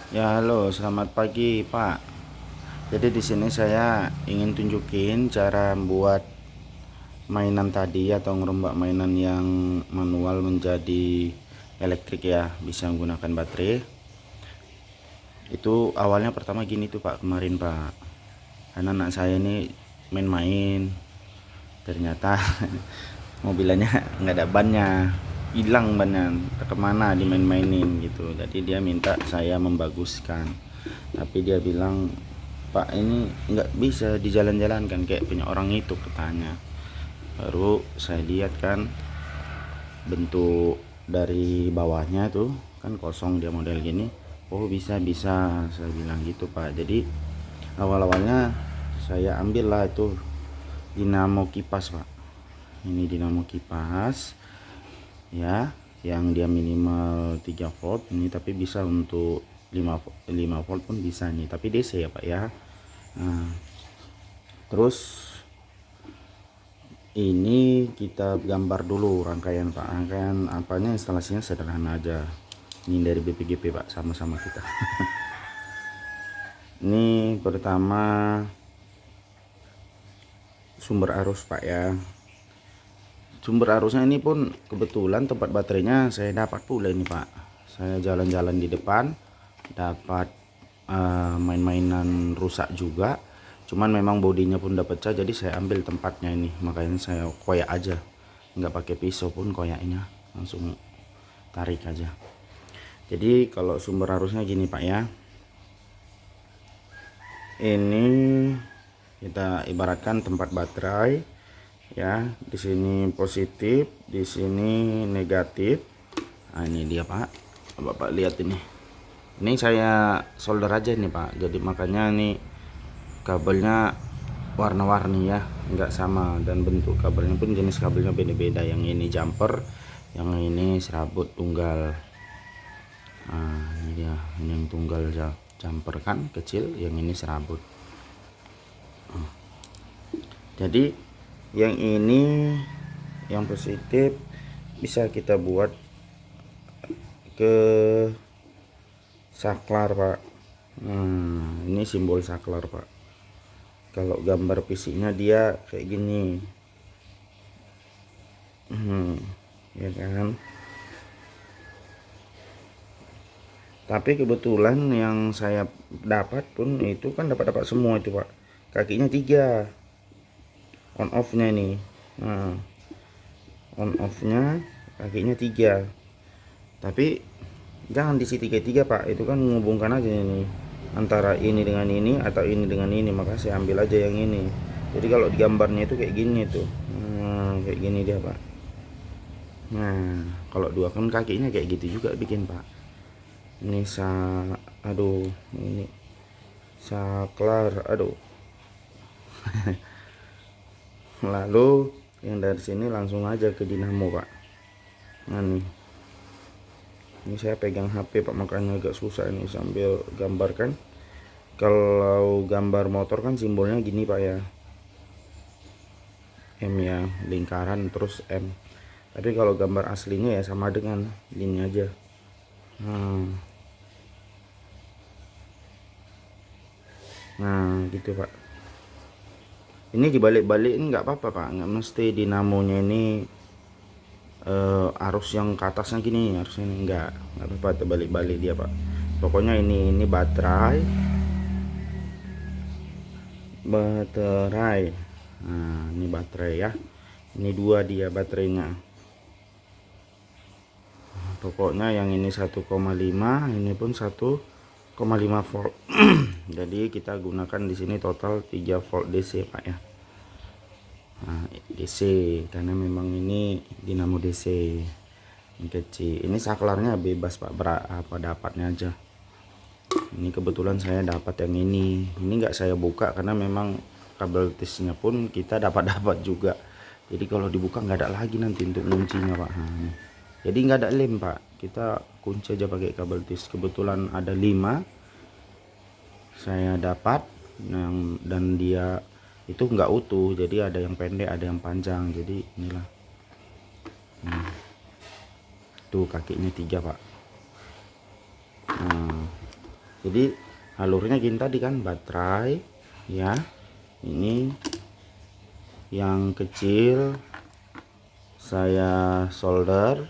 Ya, halo, selamat pagi, Pak. Jadi di sini saya ingin tunjukin cara buat mainan tadi atau ngerombak mainan yang manual menjadi elektrik ya, bisa menggunakan baterai. Itu awalnya pertama gini tuh Pak, kemarin Pak. Karena anak saya ini main-main, ternyata mobilnya nggak ada bannya, hilang bannya, kemana dimain-mainin gitu. Jadi dia minta saya membaguskan, tapi dia bilang, Pak, ini nggak bisa dijalan-jalankan kayak punya orang itu, katanya. Baru saya lihat kan bentuk dari bawahnya tuh kan kosong, dia model gini. Oh, bisa bisa, saya bilang gitu Pak. Jadi awal-awalnya saya ambil lah itu dinamo kipas Pak. Ini dinamo kipas ya, yang dia minimal 3 volt ini, tapi bisa untuk 5 volt pun bisa nih, tapi DC ya Pak ya. Nah, terus ini kita gambar dulu rangkaian Pak. Rangkaian apanya, instalasinya sederhana aja. Ini dari BPGP Pak, sama-sama kita. Ini pertama sumber arus Pak ya. Sumber arusnya ini pun kebetulan tempat baterainya saya dapat pula ini Pak. Saya jalan-jalan di depan dapat main-mainan rusak juga. Cuman memang bodinya pun dapat pecah, jadi saya ambil tempatnya ini. Makanya saya koyak aja, nggak pakai pisau pun koyaknya, langsung tarik aja. Jadi kalau sumber arusnya gini Pak ya, ini kita ibaratkan tempat baterai ya. Di sini positif, di sini negatif. Nah, ini dia Pak, Bapak lihat ini saya solder aja nih Pak. Jadi makanya nih kabelnya warna-warni ya, nggak sama, dan bentuk kabelnya pun jenis kabelnya beda-beda. Yang ini jumper, yang ini serabut tunggal. Nah, ini dia, ini yang tunggal jumper kan kecil, yang ini serabut. Jadi yang ini yang positif bisa kita buat ke saklar Pak. Ini simbol saklar Pak. Kalau gambar fisiknya dia kayak gini, ya kan. Tapi kebetulan yang saya dapat pun itu kan dapat semua itu Pak. Kakinya 3, on off nya ini. Nah, on off nya kakinya 3. Tapi jangan di tiga Pak, itu kan menghubungkan aja ini antara ini dengan ini atau ini dengan ini. Maka saya ambil aja yang ini. Jadi kalau di gambarnya itu kayak gini tuh, kayak gini dia Pak. Nah, kalau dua kan kakinya kayak gitu juga bikin Pak. Ini aduh, ini saklar, aduh. Lalu yang dari sini langsung aja ke dinamo Pak. Nah nih, ini saya pegang HP Pak, makanya agak susah ini sambil gambarkan. Kalau gambar motor kan simbolnya gini Pak ya, M ya, lingkaran terus M. Tapi kalau gambar aslinya ya sama dengan gini aja. Nah gitu Pak. Ini dibalik-balik ini nggak apa-apa Pak, nggak mesti dinamonya ini arus yang ke atasnya gini, arus ini nggak apa-apa, terbalik-balik dia Pak. Pokoknya ini baterai. Nah, ini baterai ya. Ini 2 dia baterainya. Pokoknya yang ini 1,5, ini pun 1,5 volt. Jadi kita gunakan di sini total 3 volt DC Pak ya. Nah, DC karena memang ini dinamo DC ini kecil. Ini saklarnya bebas Pak, apa dapatnya aja. Ini kebetulan saya dapat yang ini nggak saya buka karena memang kabel tisnya pun kita dapat juga. Jadi kalau dibuka nggak ada lagi nanti untuk kuncinya Pak. Nah, jadi nggak ada lem Pak, kita kunci aja pakai kabel tis. Kebetulan ada 5 saya dapat, dan dia itu nggak utuh, jadi ada yang pendek ada yang panjang. Jadi inilah, tuh kakinya 3 Pak. Nah, Jadi alurnya gini tadi kan, baterai ya, ini yang kecil saya solder,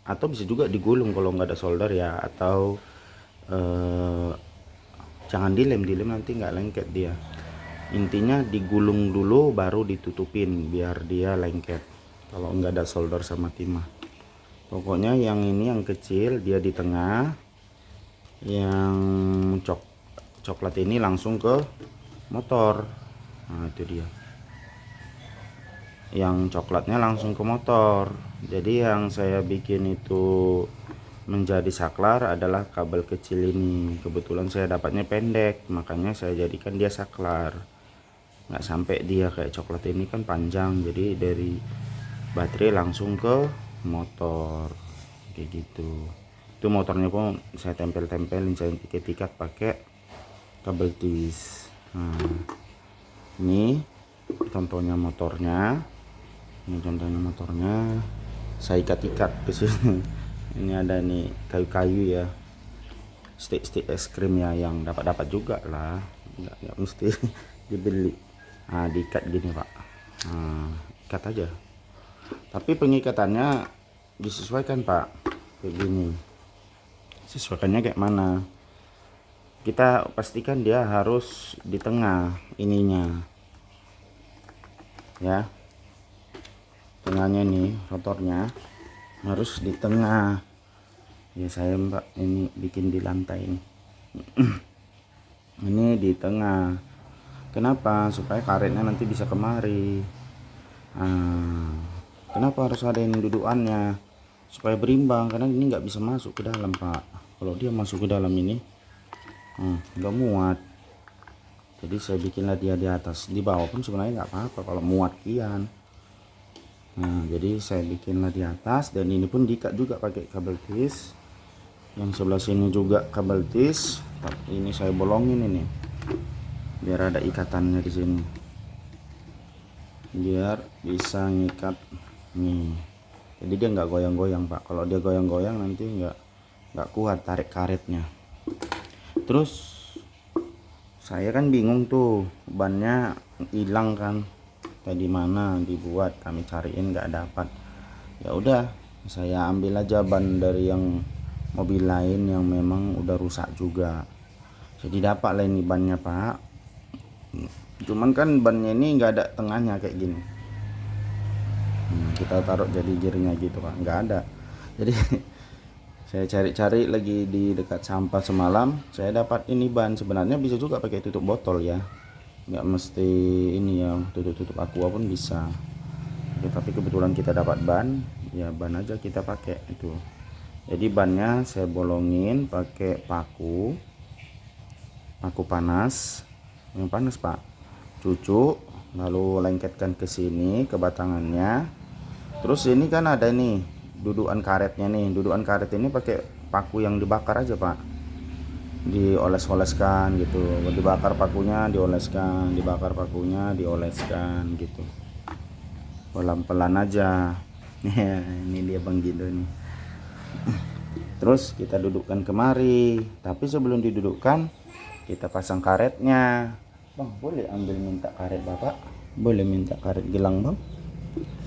atau bisa juga digulung kalau nggak ada solder ya, atau jangan dilem nanti nggak lengket dia. Intinya digulung dulu baru ditutupin biar dia lengket kalau nggak ada solder sama timah. Pokoknya yang ini yang kecil dia di tengah, yang coklat ini langsung ke motor. Nah itu dia, yang coklatnya langsung ke motor. Jadi yang saya bikin itu menjadi saklar adalah kabel kecil ini. Kebetulan saya dapatnya pendek, makanya saya jadikan dia saklar, nggak sampai dia kayak coklat ini kan panjang. Jadi dari baterai langsung ke motor kayak gitu. Itu motornya pun saya tempelin, saya ikat pakai kabel twist. Nah ini contohnya motornya, saya ikat ke sini. Ini ada nih kayu-kayu ya, stick es krim ya, yang dapat juga lah, nggak mesti dibeli. Nah diikat gini pak, nah, ikat aja, tapi pengikatannya disesuaikan pak, kayak gini. Sesuaikannya kayak mana, kita pastikan dia harus di tengah ininya ya, tengahnya nih, rotornya harus di tengah ya. Saya mbak ini bikin di lantai ini ini di tengah. Kenapa? Supaya karetnya nanti bisa kemari. Nah, kenapa harus ada yang dudukannya? Supaya berimbang, karena ini nggak bisa masuk ke dalam pak. Kalau dia masuk ke dalam ini nggak muat. Jadi saya bikinlah dia di atas, di bawah pun sebenarnya nggak apa-apa kalau muat kian. Nah jadi saya bikinlah di atas, dan ini pun diikat juga pakai kabel twist. Yang sebelah sini juga kabel twist, tapi ini saya bolongin ini biar ada ikatannya di sini, biar bisa ngikat nih. Jadi dia nggak goyang-goyang pak. Kalau dia goyang-goyang nanti nggak kuat tarik karetnya. Terus saya kan bingung tuh, bannya hilang kan, tadi mana dibuat, kami cariin nggak dapat. Ya udah saya ambil aja ban dari yang mobil lain yang memang udah rusak juga. Jadi dapat lah ini bannya pak. Cuman kan bannya ini nggak ada tengahnya kayak gini. Kita taruh jadi gearnya gitu pak, nggak ada. Jadi saya cari-cari lagi di dekat sampah semalam, saya dapat ini ban. Sebenarnya bisa juga pakai tutup botol ya, nggak mesti ini ya, tutup aqua pun bisa ya, tapi kebetulan kita dapat ban ya, ban aja kita pakai itu. Jadi bannya saya bolongin pakai paku panas, yang panas pak, cucuk, lalu lengketkan ke sini ke batangannya. Terus ini kan ada nih dudukan karetnya nih, dudukan karet ini pakai paku yang dibakar aja pak, dioles-oleskan gitu, dibakar pakunya, dioleskan, dibakar pakunya, dioleskan gitu, pelan-pelan aja. Ini dia Bang Gindo nih. Terus kita dudukkan kemari, tapi sebelum didudukkan kita pasang karetnya. Bang boleh ambil minta karet bapak, boleh minta karet gelang bang,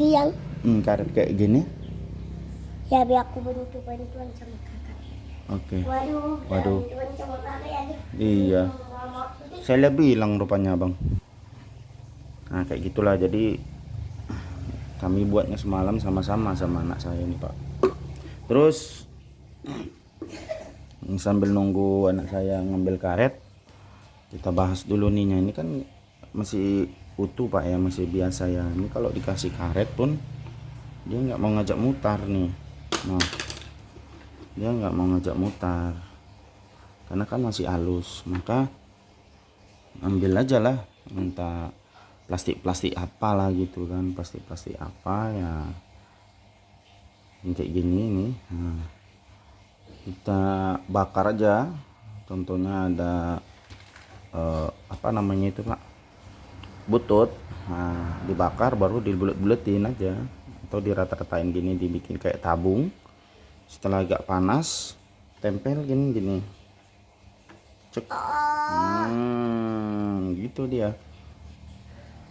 Yang karet kayak gini ya biar aku bantuan sama kakak. oke. Waduh. Waduh. Bantuan sama kakak ya. Iya, saya bilang rupanya bang. Nah kayak gitulah. Jadi kami buatnya semalam sama-sama sama anak saya ini pak. Terus sambil nunggu anak saya ngambil karet, kita bahas dulu nih. Ini kan masih utuh pak ya, masih biasa ya. Ini kalau dikasih karet pun dia nggak mau ngajak mutar nih. Nah dia nggak mau ngajak mutar karena kan masih halus. Maka ambil aja lah, minta plastik apalah gitu kan, plastik apa ya, yang kayak gini nih. Nah, kita bakar aja. Contohnya ada apa namanya itu pak, butut. Nah dibakar baru dibulet-buletin aja, atau dirata-ratain gini, dibikin kayak tabung. Setelah agak panas tempel gini Cek. Oh, Gitu dia.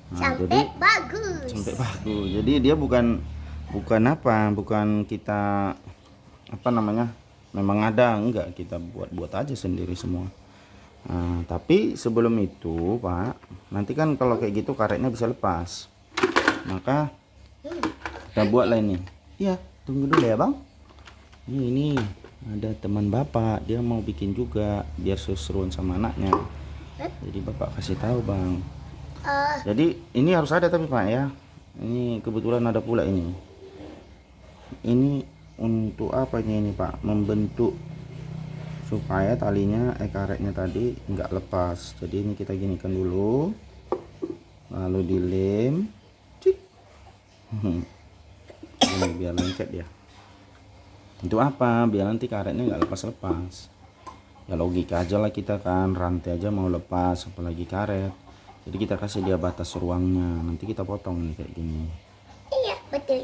Nah, sampai bagus. sampai bagus. Jadi dia bukan kita apa namanya, memang ada, enggak, kita buat aja sendiri semua. Nah, tapi sebelum itu Pak, nanti kan kalau kayak gitu karetnya bisa lepas, maka kita buat lah ini. Iya, tunggu dulu ya Bang. Ini ada teman Bapak, dia mau bikin juga biar seru-seruan sama anaknya. Jadi Bapak kasih tahu Bang. Jadi ini harus ada tapi Pak ya. Ini kebetulan ada pula ini. Ini untuk apanya ini Pak? Membentuk supaya talinya karetnya tadi nggak lepas. Jadi ini kita ginikan dulu, lalu dilem. Cik. Ini biar lengket ya. Untuk apa? Biar nanti karetnya nggak lepas-lepas. Ya logika aja lah kita kan, rantai aja mau lepas apalagi karet. Jadi kita kasih dia batas ruangnya. Nanti kita potong nih kayak gini. Iya, betul.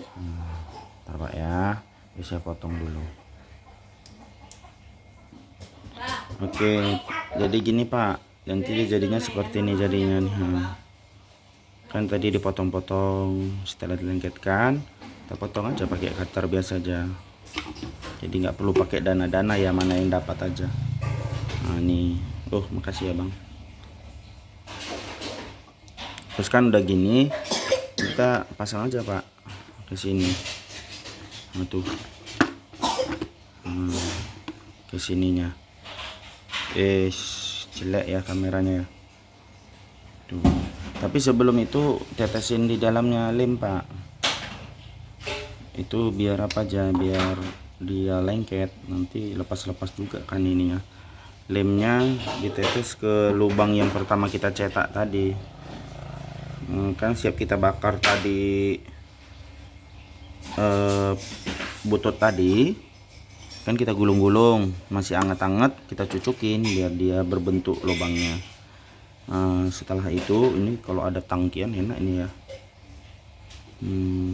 Ntar Pak ya, bisa potong dulu. Oke, jadi gini Pak. Nanti jadinya seperti ini jadinya nih. Kan tadi dipotong-potong, setelah dilengketkan, kita potong aja pakai cutter biasa aja. Jadi nggak perlu pakai dana-dana ya, mana yang dapat aja. Nah nih, makasih ya Bang. Terus kan udah gini, kita pasang aja Pak ke sini. Nah tuh, ke sininya. Jelek ya kameranya ya. Tuh. Tapi sebelum itu tetesin di dalamnya lem Pak. Itu biar apa aja, biar dia lengket, nanti lepas-lepas juga kan ininya. Lemnya ditetes ke lubang yang pertama kita cetak tadi. Kan siap kita bakar tadi butut tadi kan, kita gulung-gulung masih anget-anget, kita cucukin biar dia berbentuk lubangnya. Setelah itu ini kalau ada tangkian enak ini ya.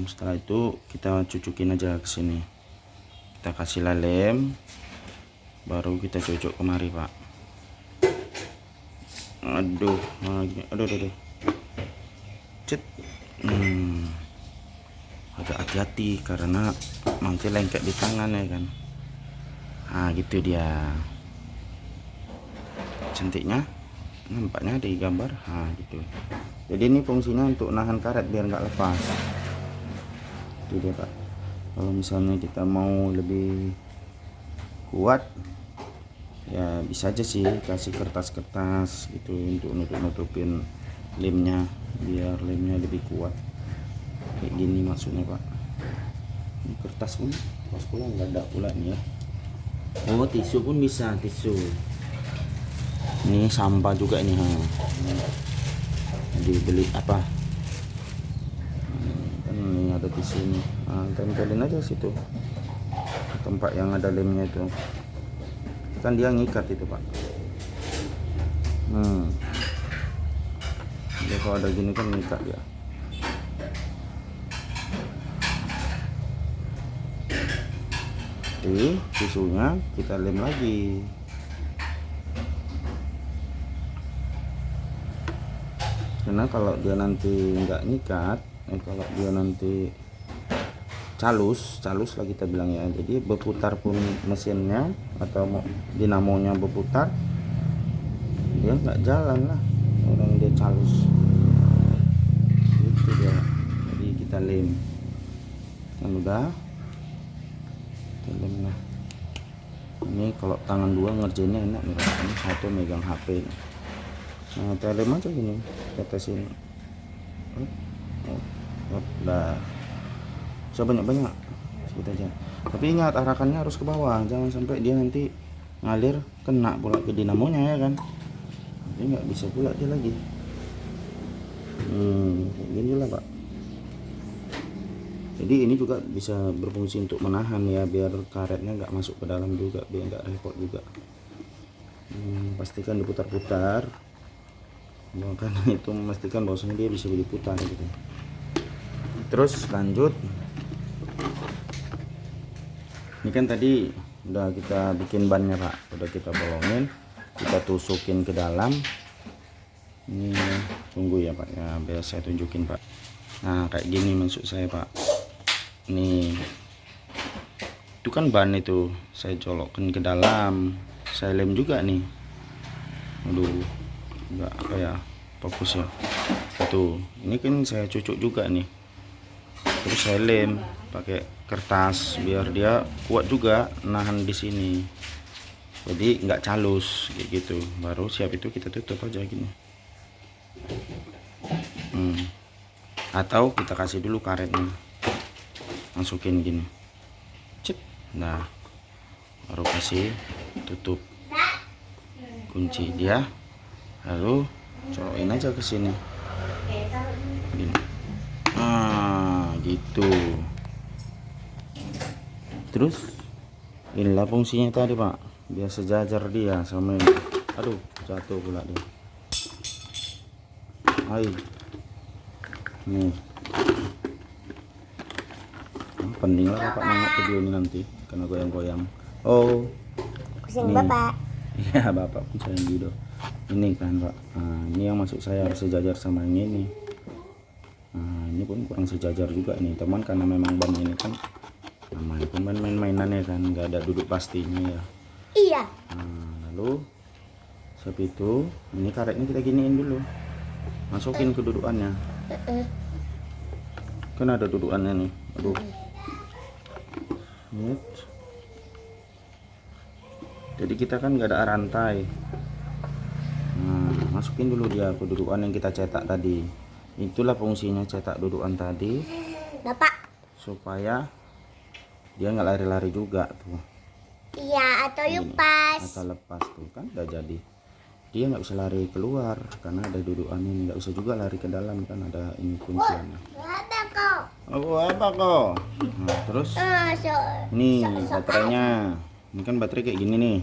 Setelah itu kita cucukin aja ke sini, kita kasih lem, baru kita cucuk kemari Pak. Aduh. Cet. Agak hati-hati karena nanti lengket di tangan ya kan. Gitu dia cantiknya, nampaknya di gambar. Gitu. Jadi ini fungsinya untuk nahan karet biar nggak lepas. Itu dia Pak. Kalau misalnya kita mau lebih kuat ya bisa aja sih kasih kertas-kertas gitu untuk nutupin lemnya, biar lemnya lebih kuat kayak gini maksudnya Pak. Ini kertas pun pas pula nggak ada pula nih ya. Tisu pun bisa, tisu ini sampah juga ini dibeli apa kan, ini ada tisu ini. Tempelin aja situ tempat yang ada lemnya itu, kan dia ngikat itu Pak. Dia kalau ada gini kan ngikat ya. Jadi tisunya kita lem lagi. Karena kalau dia nanti nggak ngikat, kalau dia nanti calus lah kita bilang ya, jadi berputar pun mesinnya atau dinamonya berputar, dia nggak jalan lah orang dia calus gitu dia. Jadi kita lem kan udah, kita lem lah. Ini kalau tangan dua ngerjainnya enak nih, ini satu megang HP. Nah kita lem aja gini, tetesin udah, bisa banyak-banyak gitu aja. Tapi ingat arahkannya harus ke bawah, jangan sampai dia nanti ngalir kena pula ke dinamonya ya kan, jadi nggak bisa pula dia lagi. Kayak gini lah Pak. Jadi ini juga bisa berfungsi untuk menahan ya, biar karetnya nggak masuk ke dalam juga, biar nggak repot juga. Pastikan diputar-putar, karena itu memastikan bahwasanya dia bisa diputar gitu. Terus lanjut, ini kan tadi udah kita bikin bannya Pak, udah kita bolongin, kita tusukin ke dalam. Ini tunggu ya Pak ya, biar saya tunjukin Pak. Nah kayak gini maksud saya Pak. Nih itu kan ban itu saya colokkan ke dalam, saya lem juga nih. Aduh enggak apa ya, fokus ya. Tuh ini kan saya cucuk juga nih, terus saya lem pakai kertas biar dia kuat juga nahan di sini, jadi nggak calus kayak gitu. Baru siap itu kita tutup aja gini. Atau kita kasih dulu karetnya, masukin gini, cep. Nah baru kasih tutup, kunci dia, lalu colokin aja ke sini gini. Gitu. Terus inilah fungsinya tadi Pak, biar sejajar dia sama ini. Aduh jatuh pula dia. Hai nih, penting lah Bapak nengok video ini nanti karena goyang-goyang. Oh Pusing ini. Bapak. Ya Bapak pun sayang video ini kan Pak. Nah, ini yang masuk saya harus sejajar sama yang ini. Nah ini pun kurang sejajar juga ini teman, karena memang ban ini kan namanya pun main-mainannya kan, nggak ada duduk pastinya ya. Iya. Nah, lalu seperti itu, ini karetnya kita giniin dulu, masukin ke dudukannya. Kan ada dudukannya nih. Aduh. Net. Jadi kita kan nggak ada rantai. Nah, masukin dulu dia ke dudukan yang kita cetak tadi. Itulah fungsinya cetak dudukan tadi, Bapak. supaya dia nggak lari-lari juga tuh. Iya, atau Ini, lepas. atau lepas tuh kan udah jadi. Dia nggak bisa lari keluar karena ada dudukan ini, nggak bisa juga lari ke dalam kan ada ini kunciannya. Ada kok. Oh apa kok? Nah, terus nih baterainya. Ini kan baterai kayak gini nih.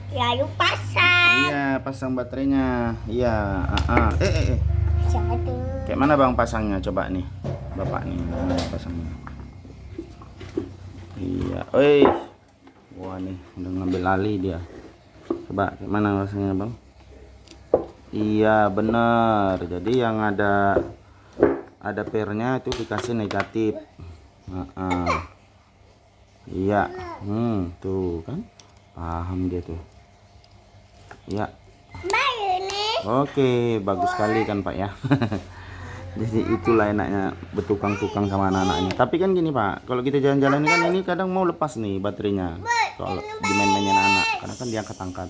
Lalu pasang. Iya pasang baterainya. Iya. Satu. Kayak mana bang pasangnya? Coba nih bapak nih pasangnya. Iya. Oi. Wah nih udah ngambil alih dia. Coba kayak mana pasangnya bang? Iya bener. Jadi yang ada pernya itu dikasih negatif. Iya. Tuh kan paham dia tuh. Ya. Oke, bagus sekali kan Pak ya. Jadi itulah enaknya bertukang-tukang sama anak-anaknya. Tapi kan gini Pak, kalau kita jalan-jalan ini kan ini kadang mau lepas nih baterainya. Kalau dimain-mainin anak, karena kan dia angkat-angkat.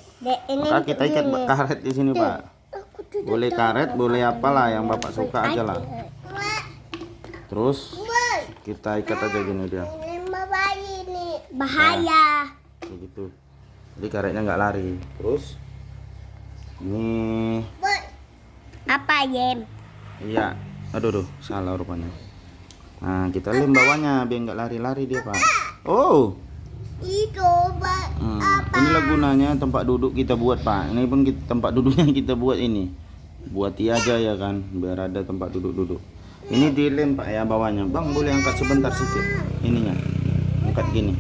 Maka kita ikat karet di sini Pak. Boleh karet, boleh apalah yang Bapak suka aja lah. Terus kita ikat aja gini dia. Bahaya. Kayak gitu. Jadi karetnya nggak lari. Terus ini Apa Yem? iya, aduh salah rupanya. Nah kita lem bawahnya biar nggak lari-lari dia Pak. Oh Itu inilah gunanya tempat duduk kita buat Pak. Ini pun tempat duduknya kita buat ini, buat dia aja ya kan, biar ada tempat duduk-duduk. Ini dilem Pak ya bawahnya. Bang boleh angkat sebentar sedikit ininya, angkat gini.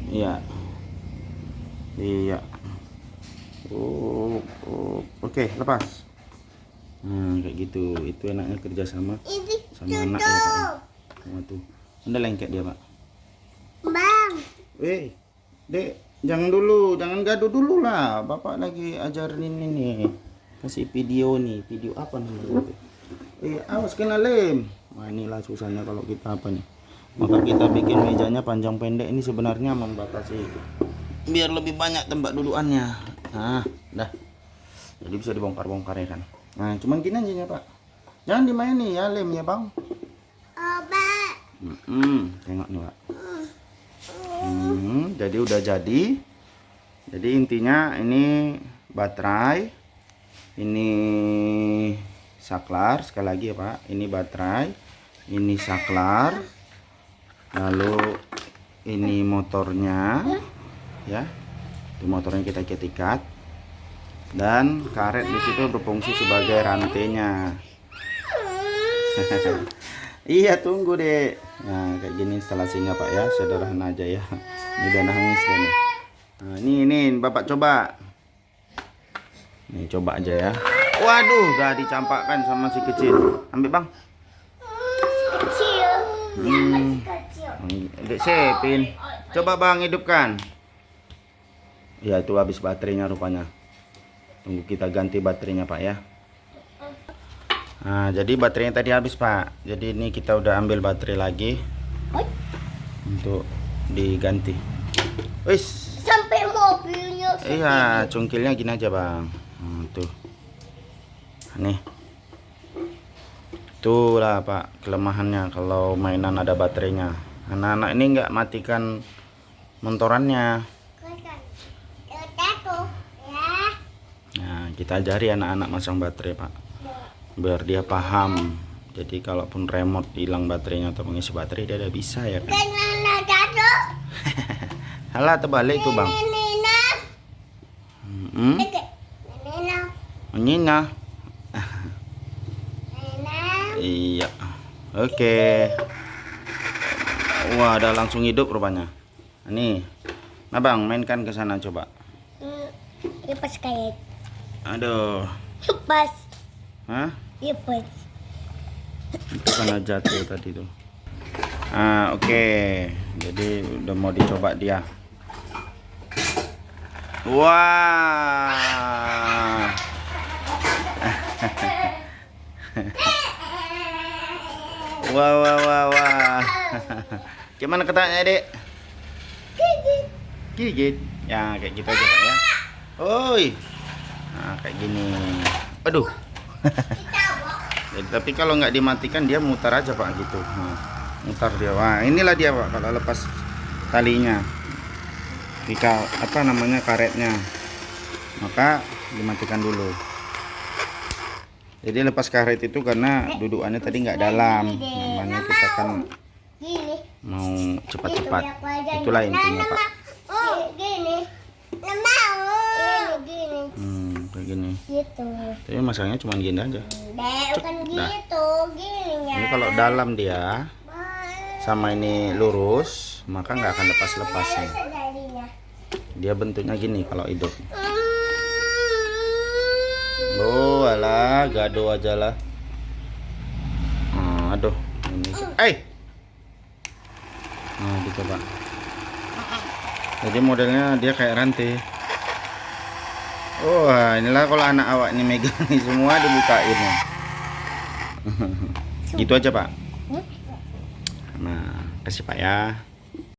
Iya iya. Oke, lepas. Nah kayak gitu, itu enaknya kerja sama anak ya Pak ya. Sama tuh Anda lengket dia Pak. Bang. Dek jangan dulu, jangan gaduh dulu lah, Bapak lagi ajarin ini nih, kasih video nih, video apa namanya itu. Awas kena lem. Wah inilah susahnya kalau kita apa nih, maka kita bikin mejanya panjang pendek ini sebenarnya membatasi biar lebih banyak tempat dudukannya. Nah dah, jadi bisa dibongkar-bongkar ya kan. Nah cuman gini aja ya Pak, jangan dimainin ya lem ya Bang. Tengok nih Pak. Jadi udah jadi. Jadi intinya ini baterai, ini saklar, sekali lagi ya Pak, ini baterai, ini saklar, lalu ini motornya ya, itu motornya kita ikat dan karet di situ berfungsi sebagai rantainya. Iya tunggu deh. Nah kayak gini instalasinya Pak ya, sederhana aja ya. Ini udah nangis deh nih. Nah, ini Bapak coba. Nih coba aja ya. Waduh, udah dicampakkan sama si kecil. Ambil Bang. Kecil. Kecil. Dek Sepin. Coba Bang hidupkan. Ya itu habis baterainya rupanya. Tunggu kita ganti baterainya Pak ya. Nah jadi baterainya tadi habis Pak. Jadi ini kita udah ambil baterai lagi untuk diganti. Wis. Sampai mobilnya. Iya, cungkilnya gini aja Bang. Tuh. Nih. Itulah Pak kelemahannya kalau mainan ada baterainya. Anak-anak ini nggak matikan montorannya. Nah, kita ajari anak-anak masang baterai Pak, biar dia paham. Jadi kalaupun remote hilang baterainya atau mengisi baterai dia udah bisa ya kan. Salah terbalik tuh Bang. Nina. Iya. Oke. Wah, ada langsung hidup rupanya. Nih. Nah, Bang, mainkan ke sana coba. Lepas kayak. Aduh. Lepas. Hah? Lepas. Itu karena jatuh tadi tuh. Oke. Jadi udah mau dicoba dia. Wah. Wah. Gimana ketaknya, Dek? Gigit. Ya, kayak gitu aja, Pak ya. Oi. Nah, kayak gini. Aduh. Jadi, tapi kalau nggak dimatikan dia mutar aja, Pak, gitu. Nah, mutar dia. Wah, inilah dia, Pak, kalau lepas talinya. Jika apa namanya karetnya. Maka dimatikan dulu. Jadi lepas karet itu karena dudukannya tadi nggak dalam, namanya kita kan mau cepat-cepat. Itulah intinya Pak. Gini. Kayak gini. Gitu. Tapi masangnya cuma gini aja. Bukan gitu, gini ya. Ini kalau dalam dia sama ini lurus, maka nggak akan lepas-lepas ya. Dia bentuknya gini kalau hidup. Oh alah, gado aja lah. Aduh, ini. Nah, gitu Pak. Jadi modelnya dia kayak rantai. Oh, inilah kalau anak awak ini megang ini semua dibukain ya. Gitu aja Pak. Nah, kasih Pak ya.